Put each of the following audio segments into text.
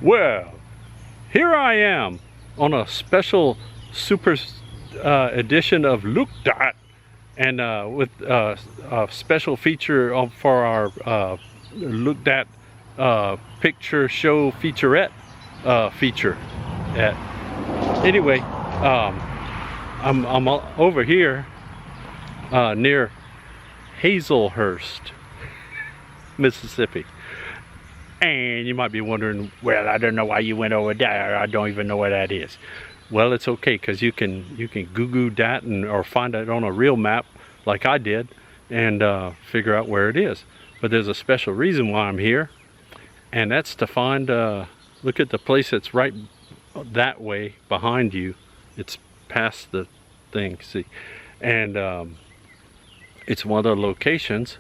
Well, here I am on a special super edition of Look Dot, and with a special feature for our Look Dot picture show featurette feature. Anyway, I'm over here near Hazelhurst, Mississippi. And you might be wondering, well, I don't know why you went over there. I don't even know where that is. Well, it's okay, because you can Google that or find it on a real map like I did and figure out where it is. But there's a special reason why I'm here, and that's to find, look at the place that's right that way behind you. It's past the thing, see? And it's one of the locations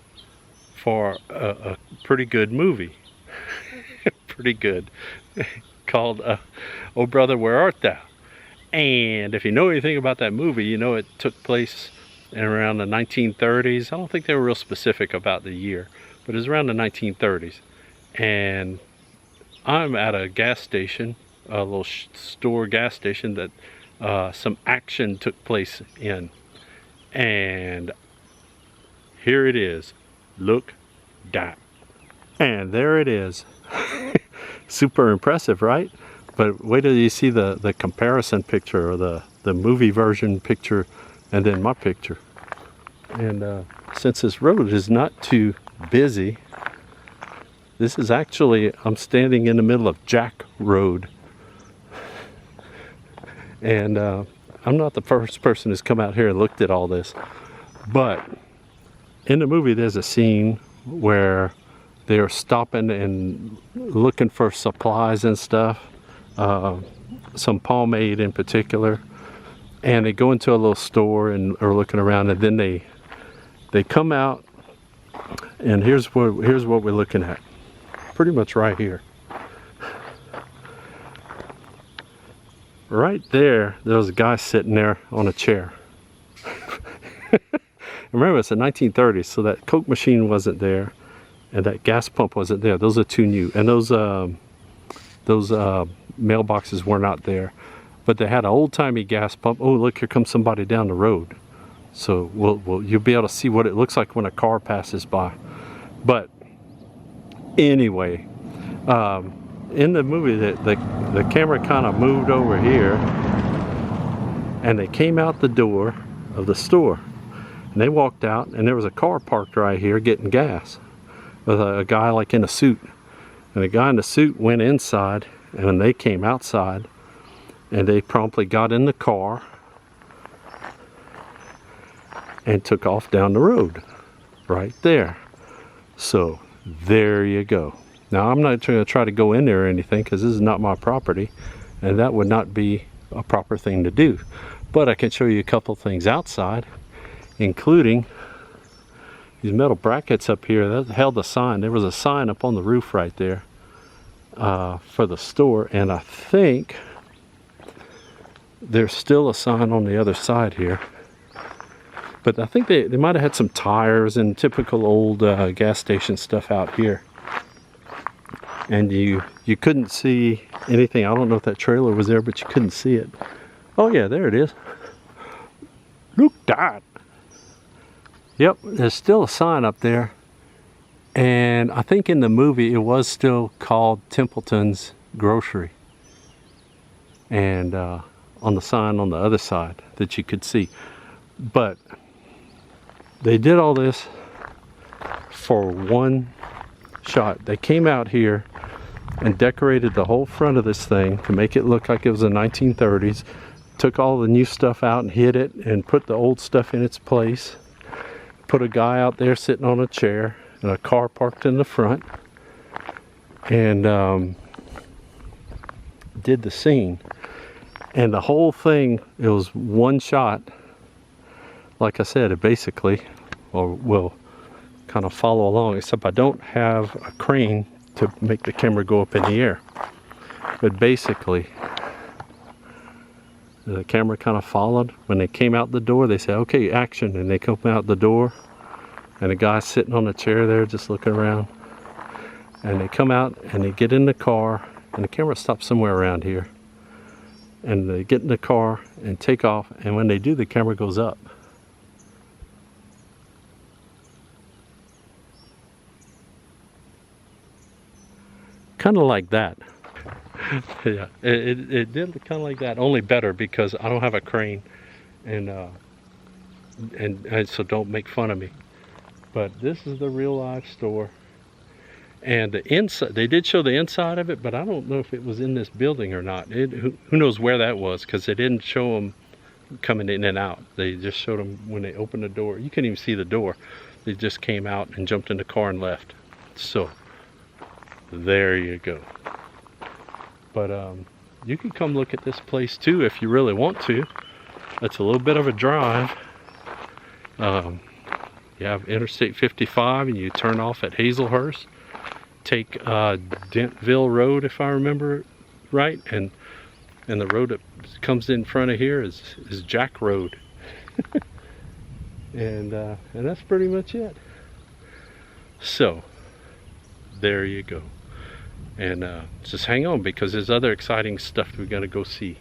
for a pretty good movie. Pretty good. Called Oh Brother, Where Art Thou? And if you know anything about that movie, you know it took place in around the 1930s. I don't think they were real specific about the year, but it was around the 1930s. And I'm at a gas station, a little store gas station that some action took place in. And here it is. Look that. And there it is. Super impressive, right? But wait till you see the comparison picture, or the movie version picture, and then my picture. And since this road is not too busy, this is actually, I'm standing in the middle of Jack Road. And I'm not the first person who's come out here and looked at all this. But in the movie there's a scene where they're stopping and looking for supplies and stuff, some pomade in particular, and they go into a little store and are looking around, and then they come out, and here's what we're looking at, pretty much right here. Right there was a guy sitting there on a chair. Remember, it's the 1930s, so that Coke machine wasn't there. And that gas pump wasn't there. Those are two new. And those mailboxes were not there. But they had an old-timey gas pump. Oh, look, here comes somebody down the road. So you'll be able to see what it looks like when a car passes by. But anyway, in the movie, the camera kind of moved over here. And they came out the door of the store. And they walked out, and there was a car parked right here getting gas, with a guy like in a suit. And the guy in the suit went inside, and when they came outside, and they promptly got in the car and took off down the road right there. So there you go. Now, I'm not going to try to go in there or anything, because this is not my property, and that would not be a proper thing to do. But I can show you a couple things outside, including these metal brackets up here that held a sign. There was a sign up on the roof right there for the store, and I think there's still a sign on the other side here. But I think they might have had some tires and typical old gas station stuff out here. And you couldn't see anything. I don't know if that trailer was there, but you couldn't see it. Oh yeah, there it is. Look that. Yep, there's still a sign up there, and I think in the movie it was still called Templeton's Grocery, and on the sign on the other side that you could see. But they did all this for one shot. They came out here and decorated the whole front of this thing to make it look like it was the 1930s, took all the new stuff out and hid it and put the old stuff in its place. Put a guy out there sitting on a chair and a car parked in the front, and did the scene. And the whole thing, it was one shot. Like I said, it basically, or well, kind of follow along, except I don't have a crane to make the camera go up in the air. But basically, the camera kind of followed. When they came out the door, they said, okay, action, and they come out the door, and the guy's sitting on a chair there just looking around, and they come out and they get in the car, and the camera stops somewhere around here, and they get in the car and take off, and when they do, the camera goes up. Kind of like that. Yeah, it did kind of like that, only better because I don't have a crane, and so don't make fun of me. But this is the real life store, and the inside, they did show the inside of it, but I don't know if it was in this building or not. Who knows where that was, because they didn't show them coming in and out. They just showed them when they opened the door. You couldn't even see the door. They just came out and jumped in the car and left. So there you go. But you can come look at this place too if you really want to. It's a little bit of a drive. You have Interstate 55 and you turn off at Hazelhurst. Take Dentville Road, if I remember right, and the road that comes in front of here is Jack Road. and that's pretty much it. So there you go. And just hang on, because there's other exciting stuff we're gonna go see.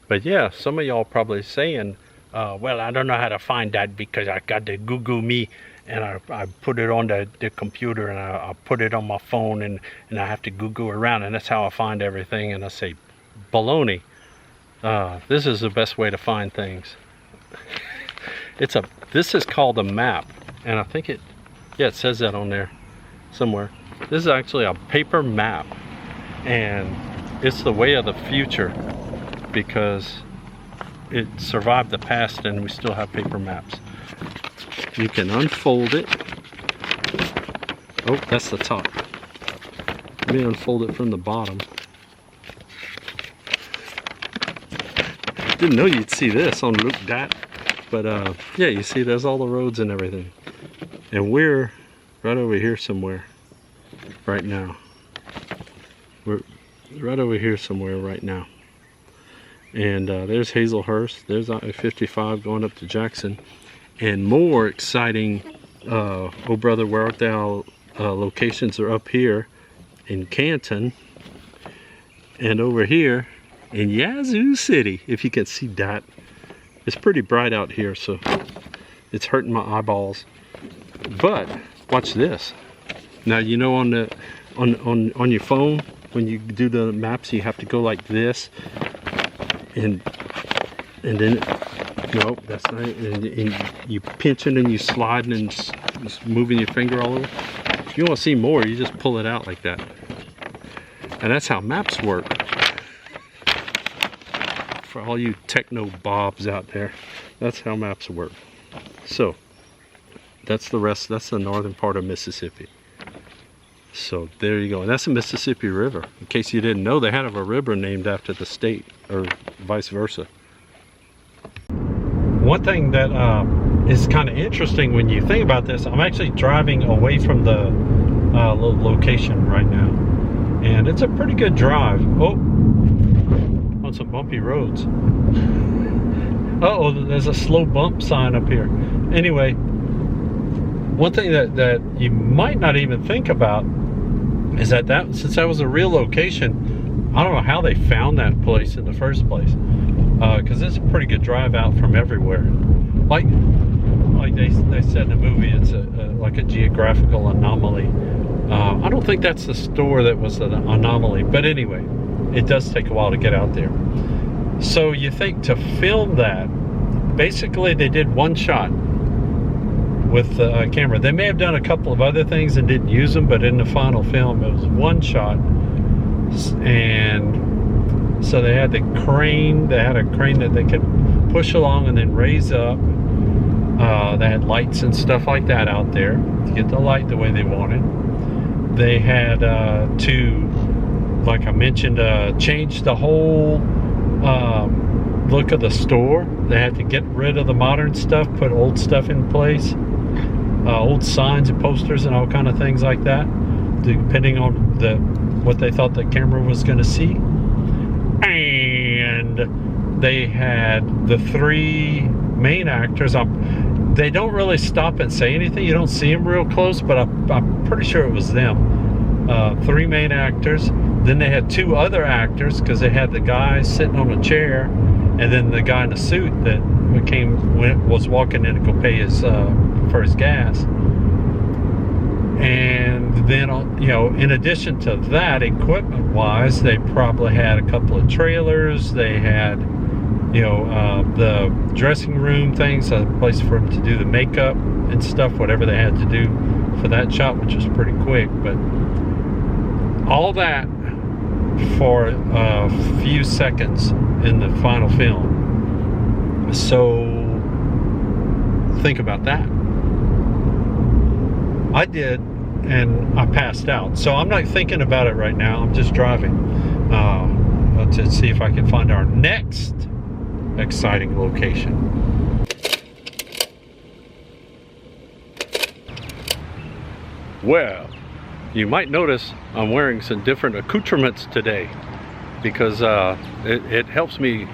But yeah, some of y'all probably saying, well, I don't know how to find that because I got to Google me, and I put it on the computer, and I put it on my phone, and I have to Google around, and that's how I find everything. And I say, baloney. This is the best way to find things. This is called a map, and I think it says that on there somewhere. This is actually a paper map, and it's the way of the future because it survived the past and we still have paper maps. You can unfold it. Oh, that's the top. Let me unfold it from the bottom. Didn't know you'd see this on Look Dat. But yeah, you see there's all the roads and everything. And we're right over here somewhere right now. We're right over here somewhere right now. And there's Hazelhurst. There's I-55 going up to Jackson. And more exciting, oh brother, where art thou locations are up here in Canton. And over here in Yazoo City, if you can see that. It's pretty bright out here, so it's hurting my eyeballs. But watch this. Now you know on your phone when you do the maps, you have to go like this, and then no, that's not it. And you pinching and you sliding and just moving your finger all over. If you want to see more, you just pull it out like that, and that's how maps work. For all you techno bobs out there, that's how maps work. So that's the rest. That's the northern part of Mississippi. So there you go. And that's the Mississippi River. In case you didn't know, they had a river named after the state, or vice versa. One thing that is kind of interesting when you think about this, I'm actually driving away from the little location right now, and it's a pretty good drive. Oh, on some bumpy roads. Uh-oh, there's a slow bump sign up here. Anyway, one thing that you might not even think about is that since that was a real location, I don't know how they found that place in the first place, because it's a pretty good drive out from everywhere. Like they said in the movie, it's like a geographical anomaly. I don't think that's the store that was an anomaly, but anyway, it does take a while to get out there. So you think to film that, basically they did one shot with the camera. They may have done a couple of other things and didn't use them, but in the final film it was one shot. And so they had the crane, they had a crane that they could push along and then raise up. They had lights and stuff like that out there to get the light the way they wanted. They had to, like I mentioned, change the whole look of the store. They had to get rid of the modern stuff, put old stuff in place. old signs and posters and all kind of things like that, depending on what they thought the camera was going to see. And they had the three main actors. They don't really stop and say anything. You don't see them real close, but I'm pretty sure it was them. Three main actors. Then they had two other actors, because they had the guy sitting on a chair, and then the guy in a suit that was walking in to go pay his for his gas. And then, you know, in addition to that, equipment-wise, they probably had a couple of trailers. They had, you know, the dressing room things, a place for them to do the makeup and stuff, whatever they had to do for that shot, which was pretty quick. But all that for a few seconds in the final film. So think about that. I did, and I passed out. So I'm not thinking about it right now. I'm just driving to see if I can find our next exciting location. Well, you might notice I'm wearing some different accoutrements today, because it helps me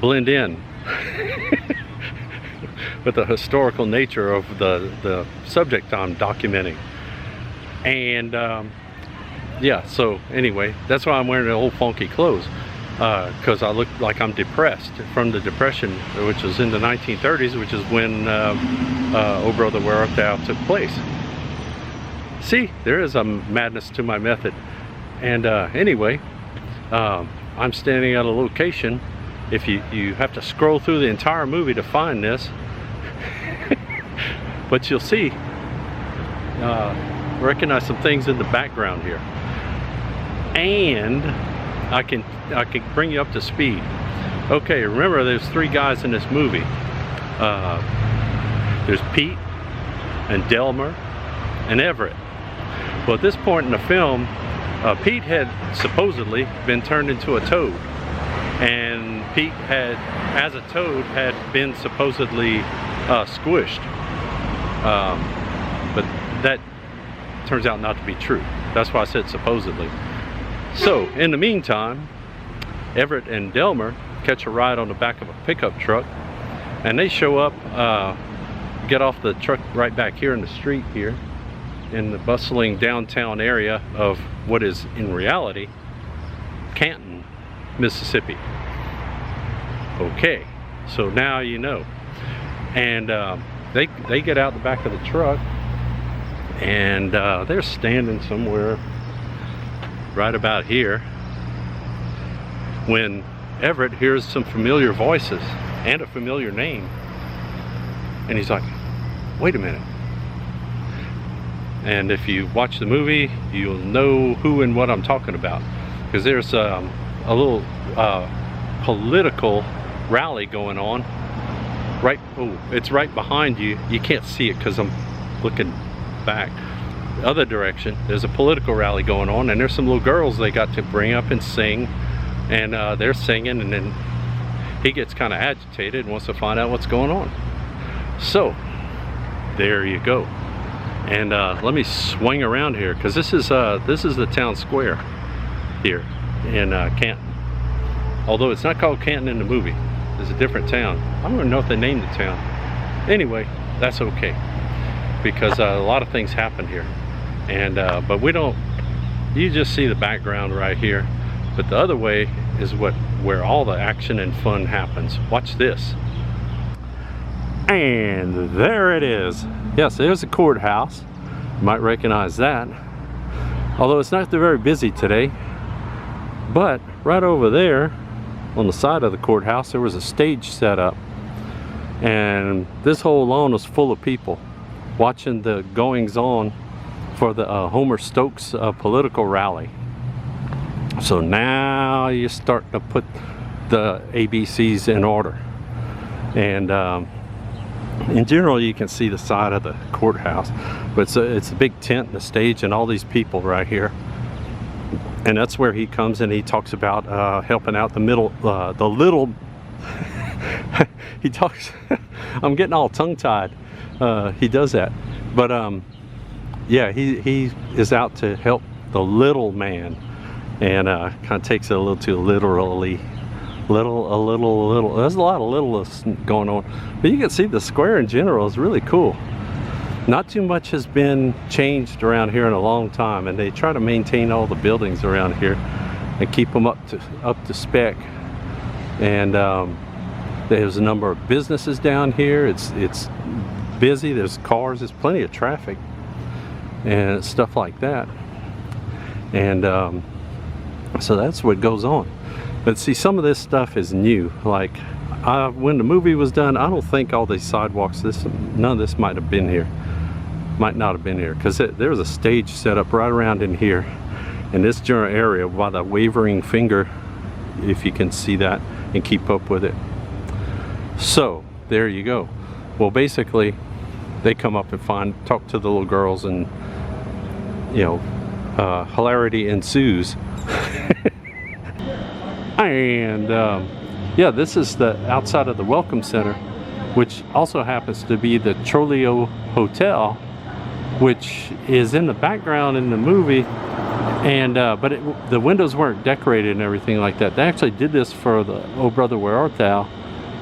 blend in with the historical nature of the subject I'm documenting. And yeah, so anyway, that's why I'm wearing the old funky clothes, because I look like I'm depressed from the Depression, which was in the 1930s, which is when Oh Brother Where Art Thou took place. See, there is a madness to my method. And anyway, I'm standing at a location. If you have to scroll through the entire movie to find this, but you'll see, recognize some things in the background here, and I can bring you up to speed. Okay, remember there's three guys in this movie. There's Pete and Delmer and Everett. Well, at this point in the film, Pete had supposedly been turned into a toad, and Pete had, as a toad, had been supposedly squished, but that turns out not to be true. That's why I said supposedly. So in the meantime, Everett and Delmer catch a ride on the back of a pickup truck, and they show up, get off the truck right back here in the street here, in the bustling downtown area of what is in reality Canton, Mississippi. Okay, so now you know. And they get out the back of the truck, and they're standing somewhere right about here when Everett hears some familiar voices and a familiar name, and he's like, wait a minute. And if you watch the movie, you'll know who and what I'm talking about, because there's a little political rally going on right, it's right behind you. You can't see it because I'm looking back the other direction. There's a political rally going on, and there's some little girls they got to bring up and sing, and they're singing, and then he gets kind of agitated and wants to find out what's going on. So there you go. And let me swing around here, because this is the town square here in Canton. Although it's not called Canton in the movie, it's a different town. I don't even know if they named the town. Anyway, that's okay, because a lot of things happen here, and but we don't. You just see the background right here, but the other way is where all the action and fun happens. Watch this. And there it is. Yes, there's a courthouse. You might recognize that. Although it's not very busy today. But right over there on the side of the courthouse, there was a stage set up. And this whole lawn was full of people watching the goings on for the Homer Stokes political rally. So now you start to put the ABCs in order. And in general, you can see the side of the courthouse, but it's a big tent and a stage and all these people right here. And that's where he comes and he talks about helping out the little he talks I'm getting all tongue-tied. he does that. But yeah, he is out to help the little man, and kind of takes it a little too literally. A little. There's a lot of littleness going on, but you can see the square in general is really cool. Not too much has been changed around here in a long time, and they try to maintain all the buildings around here and keep them up to spec. And there's a number of businesses down here. It's busy. There's cars. There's plenty of traffic and stuff like that. And so that's what goes on. But see, some of this stuff is new. Like when the movie was done, I don't think all these sidewalks, none of this might have been here. Might not have been here, because there was a stage set up right around in here in this general area by the wavering finger, if you can see that and keep up with it. So there you go. Well, basically they come up and talk to the little girls, and you know, hilarity ensues. And yeah, this is the outside of the Welcome Center, which also happens to be the Troleo Hotel, which is in the background in the movie. And but the windows weren't decorated and everything like that. They actually did this for the Oh Brother Where Art Thou.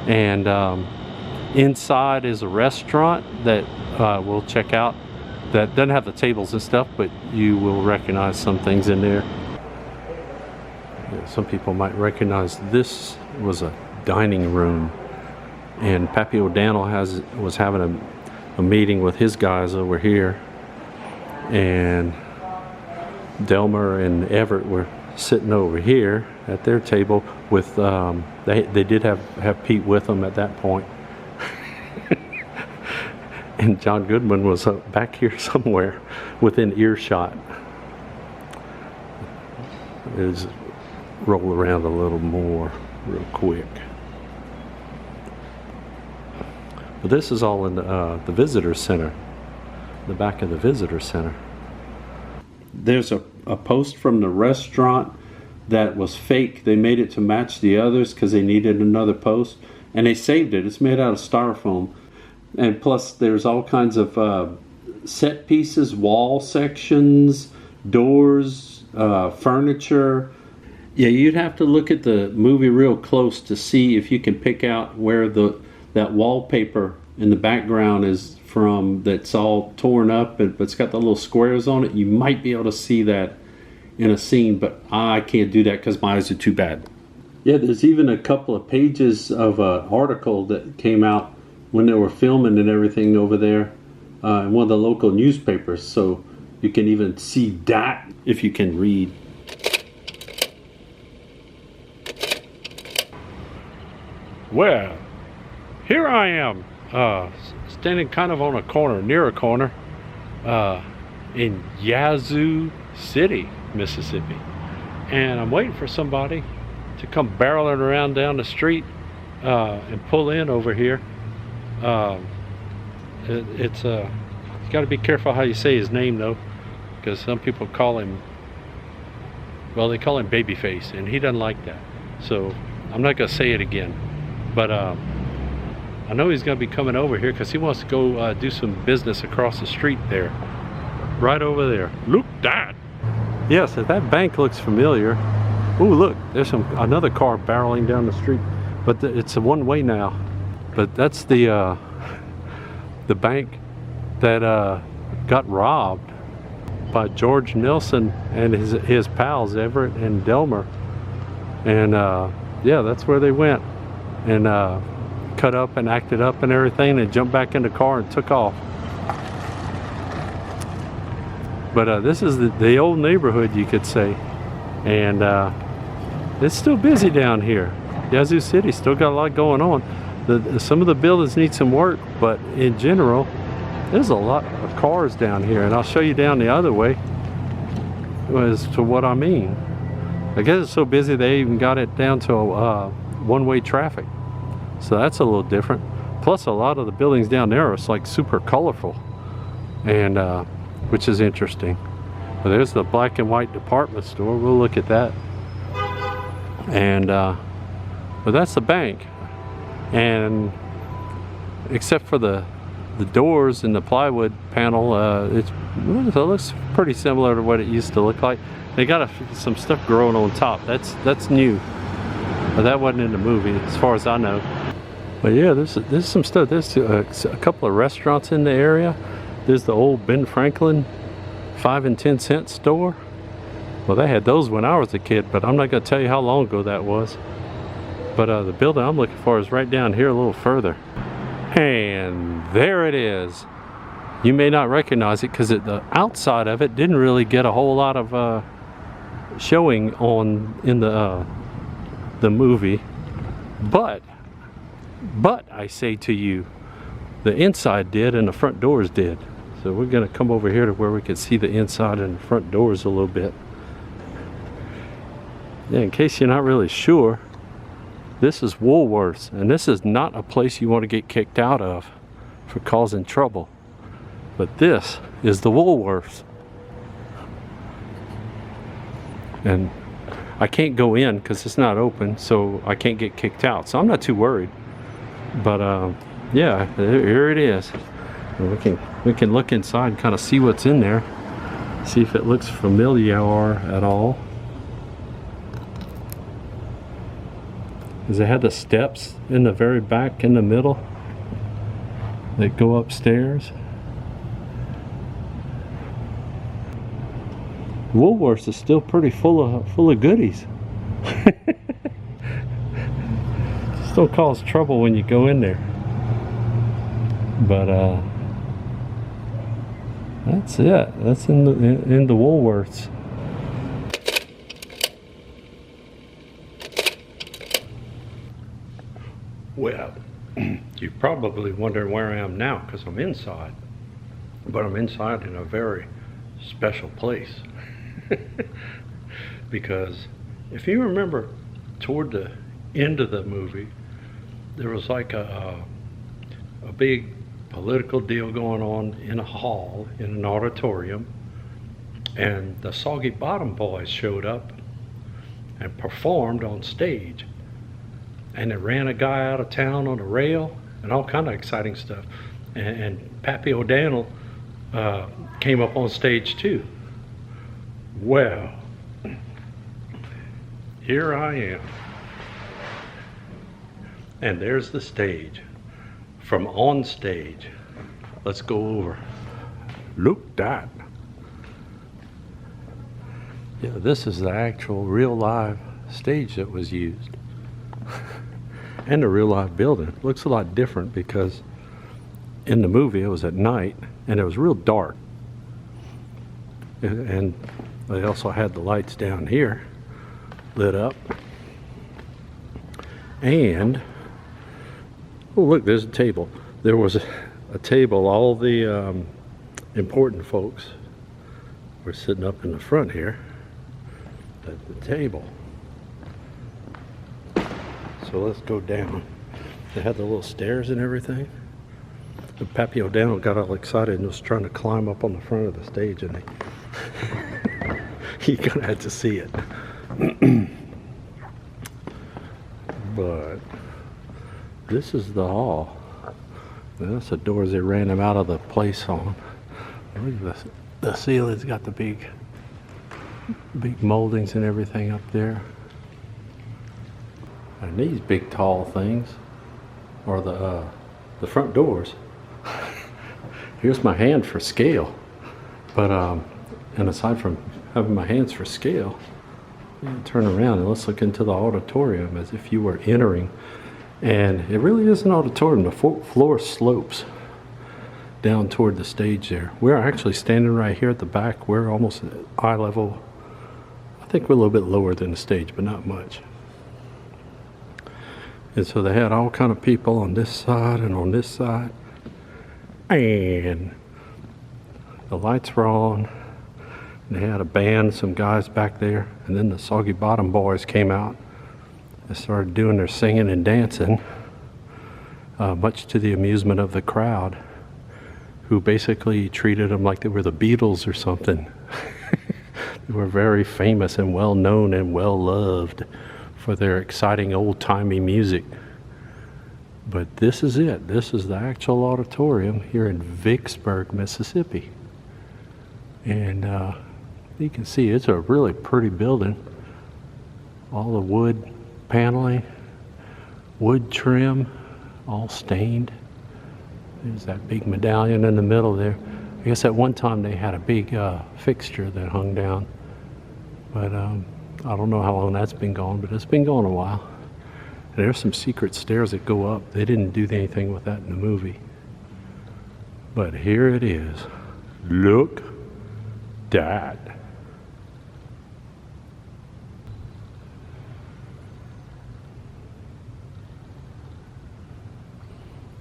And inside is a restaurant that we'll check out, that doesn't have the tables and stuff, but you will recognize some things in there. Some people might recognize this was a dining room, and Pappy O'Donnell was having a meeting with his guys over here, and Delmer and Everett were sitting over here at their table with they did have Pete with them at that point. And John Goodman was back here somewhere within earshot. Is roll around a little more real quick. But this is all in the visitor center, the back of the visitor center. There's a post from the restaurant that was fake. They made it to match the others because they needed another post, and they saved it. It's made out of styrofoam, and plus there's all kinds of set pieces, wall sections, doors, furniture. Yeah, you'd have to look at the movie real close to see if you can pick out where that wallpaper in the background is from, that's all torn up, but it's got the little squares on it. You might be able to see that in a scene, but I can't do that because my eyes are too bad. Yeah, there's even a couple of pages of an article that came out when they were filming and everything over there in one of the local newspapers, so you can even see that if you can read. Well, here I am, standing kind of on a corner, near a corner, in Yazoo City, Mississippi. And I'm waiting for somebody to come barreling around down the street and pull in over here. You got to be careful how you say his name, though, because some people call him, well, they call him Babyface, and he doesn't like that. So I'm not going to say it again. But I know he's going to be coming over here because he wants to go do some business across the street there. Right over there. Look that! Yes, that bank looks familiar. Oh, look, there's another car barreling down the street. But it's a one-way now. But that's the bank that got robbed by George Nelson and his pals, Everett and Delmer. And yeah, that's where they went. And cut up and acted up and everything, and jumped back in the car and took off. But this is the old neighborhood, you could say, and it's still busy down here. Yazoo City still got a lot going on. Some of the buildings need some work, but in general, there's a lot of cars down here, and I'll show you down the other way as to what I mean. I guess it's so busy they even got it down to one-way traffic. So that's a little different. Plus a lot of the buildings down there are like super colorful, and which is interesting. But there's the black and white department store. We'll look at that. And but that's the bank. And except for the the doors and the plywood panel, it looks pretty similar to what it used to look like. They got some stuff growing on top. That's new. But that wasn't in the movie, as far as I know. But yeah, there's some stuff. There's a couple of restaurants in the area. There's the old Ben Franklin 5 and 10 cent store. Well, they had those when I was a kid, but I'm not going to tell you how long ago that was. But the building I'm looking for is right down here a little further. And there it is. You may not recognize it because the outside of it didn't really get a whole lot of showing in the movie. But I say to you, the inside did and the front doors did. So we're going to come over here to where we can see the inside and the front doors a little bit. Yeah, in case you're not really sure, this is Woolworths, and this is not a place you want to get kicked out of for causing trouble. But this is the Woolworths. And I can't go in because it's not open, so I can't get kicked out. So I'm not too worried. But yeah, here it is. And we can look inside and kind of see what's in there. See if it looks familiar at all. Because they had the steps in the very back in the middle that go upstairs. Woolworths is still pretty full of goodies. Just don't cause trouble when you go in there. But that's it. That's in the Woolworths. Well, you're probably wondering where I am now because I'm inside. But I'm inside in a very special place. Because if you remember toward the end of the movie, there was like a big political deal going on in a hall, in an auditorium, and the Soggy Bottom Boys showed up and performed on stage. And they ran a guy out of town on a rail and all kind of exciting stuff. And Pappy O'Daniel came up on stage too. Well, here I am. And there's the stage. From on stage. Let's go over. Look that. Yeah, this is the actual real live stage that was used. And the real live building. It looks a lot different because in the movie it was at night and it was real dark. And they also had the lights down here lit up. And oh look, there's a table. There was a table. All the important folks were sitting up in the front here at the table. So let's go down. They had the little stairs and everything. But Pappy O'Daniel got all excited and was trying to climb up on the front of the stage, and he kind of had to see it. But this is the hall. That's the doors they ran him out of the place on. The ceiling's got the big moldings and everything up there. And these big tall things are the front doors. Here's my hand for scale. But and aside from having my hands for scale, turn around and let's look into the auditorium as if you were entering. And it really is an auditorium. The floor slopes down toward the stage there. We're actually standing right here at the back. We're almost at eye level. I think we're a little bit lower than the stage, but not much. And so they had all kind of people on this side and on this side. And the lights were on. They had a band, some guys back there. And then the Soggy Bottom Boys came out and started doing their singing and dancing, much to the amusement of the crowd, who basically treated them like they were the Beatles or something. They were very famous and well known and well loved for their exciting old-timey music. But this is it. This is the actual auditorium here in Vicksburg, Mississippi. And you can see it's a really pretty building. All the wood paneling, wood trim, all stained. There's that big medallion in the middle there. I guess at one time they had a big fixture that hung down. But I don't know how long that's been gone, but it's been going a while. And there's some secret stairs that go up. They didn't do anything with that in the movie. But here it is. Look that.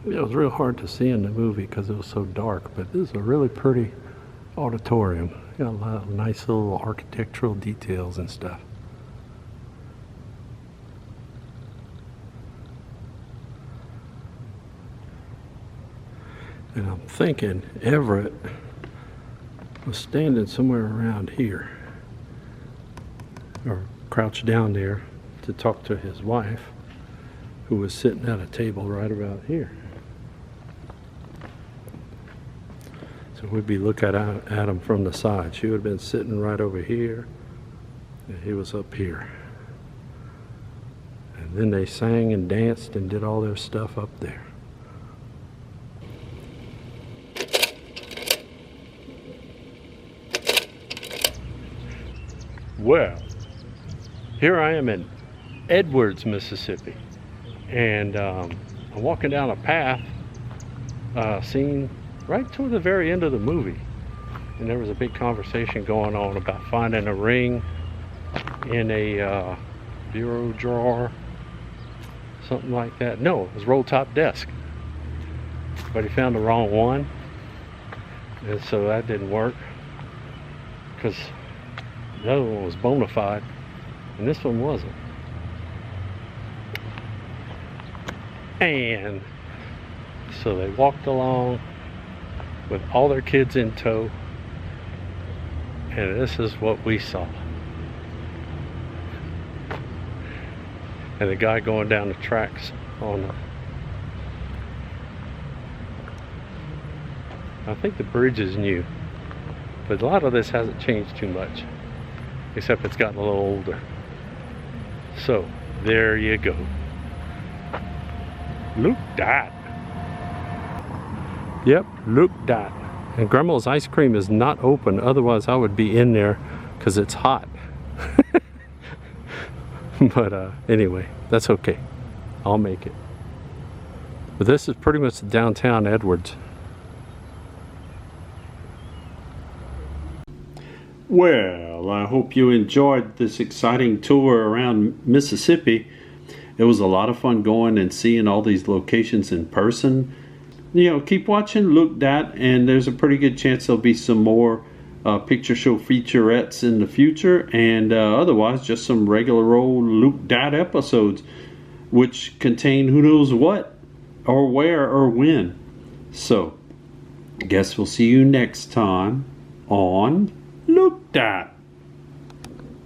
It was real hard to see in the movie because it was so dark, but this is a really pretty auditorium. Got a lot of nice little architectural details and stuff. And I'm thinking Everett was standing somewhere around here, or crouched down there to talk to his wife, who was sitting at a table right about here. So we'd be looking at him from the side. She would have been sitting right over here, and he was up here. And then they sang and danced and did all their stuff up there. Well, here I am in Edwards, Mississippi, and I'm walking down a path seen right toward the very end of the movie, and there was a big conversation going on about finding a ring in a bureau drawer, something like that. No, it was roll top desk, but he found the wrong one, and so that didn't work because the other one was bona fide and this one wasn't. And so they walked along with all their kids in tow, and this is what we saw. And the guy going down the tracks on I think the bridge is new, but a lot of this hasn't changed too much, except it's gotten a little older. So there you go. Look that. Yep, look that. And Grandma's ice cream is not open, otherwise I would be in there because it's hot. But anyway, that's okay. I'll make it. But this is pretty much downtown Edwards. Well, I hope you enjoyed this exciting tour around Mississippi. It was a lot of fun going and seeing all these locations in person. You know, keep watching Look Dat, and there's a pretty good chance there'll be some more picture show featurettes in the future, and otherwise just some regular old Look Dat episodes, which contain who knows what, or where, or when. So, I guess we'll see you next time on Look Dat.